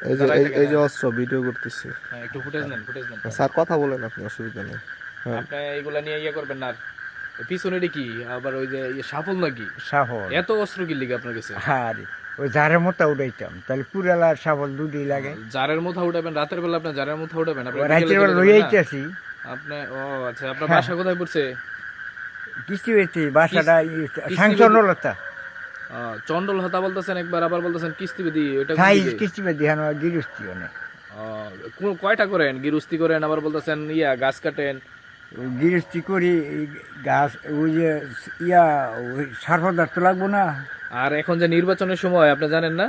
এই যে অস্ত্র ভিডিও করতেছি। হ্যাঁ, একটু ফুটেজ নেন, ফুটেজ নেন। স্যার কথা বলেন, আপনি অসুবিধা নেই। হ্যাঁ আপনি এইগুলা নিয়ে ইয়ে করবেন না আর। পিছনে এটা কি আবার ওই যে সাফল নাকি? সাফল এত অস্ত্র কি লিগে আপনার কাছে? আরে ওই জারের মতো উড়াইতাম, তাহলে কুড়ালা আর সাফল দুটোই লাগে। জারের মুথা উঠাবেন রাতের বেলা, আপনি জারের মুথা উঠাবেন আপনি রাতের বেলা লই আইতেছি। আপনি ও আচ্ছা, আপনার বাসা কোথায় পড়ছে? কিস্তি পেয়েছি বাসাটা সাংচন্ডলতা চন্ডল হতা বলতেছেন একবার, আবার বলতেছেন কিস্তি বেদি, ওটা খাই কিস্তি পেয়েছি হ্যাঁ গিরস্তি অনেক। কয়টা করেন? গিরুস্তি করেন, আবার বলতেছেন ইয়া গাছ কাটেন। গিরস্তি করি গাছ ওই যে ইয়া ওই সার পদার্থ লাগবো না। আর এখন যে নির্বাচনের সময় আপনি জানেন না,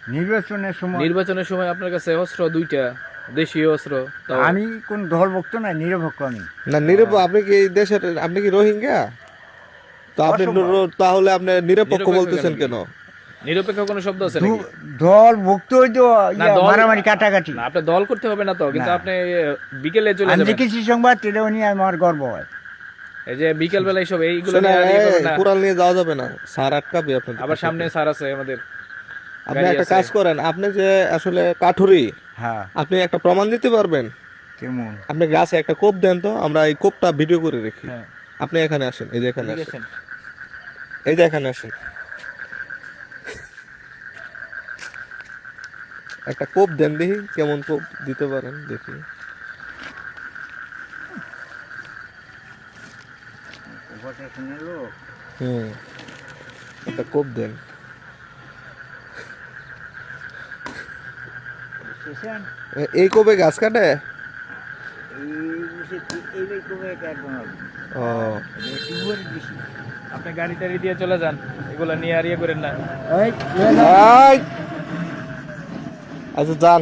নির্বাচনের সময় নির্বাচনের সময় আপনার কাছে অস্ত্র দুইটা, দেশীয় অস্ত্র। আমি কোন দলভুক্ত না, নিরপেক্ষ আমি। না নিরপেক্ষ, আপনি কি এই দেশের, আপনি কি রোহিঙ্গা? তো আপনি তাহলে আপনি নিরপেক্ষ বলতেছেন কেন? নিরপেক্ষ কোনো শব্দ আছে নাকি? দলভুক্ত তো না, দল- মারামারি কাটাকাটি। না, আপনি দল করতে হবে না তো, কিন্তু না। আপনি বিকেলে চলে আমি যাবেন। দেখেছি সংবাদ, এটাও নিয়ে আমার গর্ব হয়। এই যে বিকেল বেলা এইসব এইগুলো শোনেন, নিয়ে আর ইয়ে করবেন না। কুড়াল নিয়ে যাওয়া যাবে না, স্যার আটকাবে আপনাদের। আবার সামনে স্যার আছে আমাদের, আপনি গাড়ি একটা আছে। কাজ করেন, আপনি যে আসলে কাঠুরি, হ্যাঁ আপনি একটা প্রমাণ দিতে পারবেন? কেমন আপনি গাছে একটা কোপ দেন তো, আমরা এই কোপটা ভিডিও করে রাখি। হ্যাঁ, আপনি এখানে আসেন, এই যে এখানে ঠিক আসেন, আছে। এই যে এখানে আসেন, একটা কোপ দেন, দেখি কেমন কোপ দিতে পারেন, দেখি। হুম, একটা কোপ দেন। এই কোপে গাছ কাটে? ও আপনি গাড়ি টাড়ি দিয়ে চলে যান, এগুলা নিয়ে আর ইয়ে করেন না। আচ্ছা যান।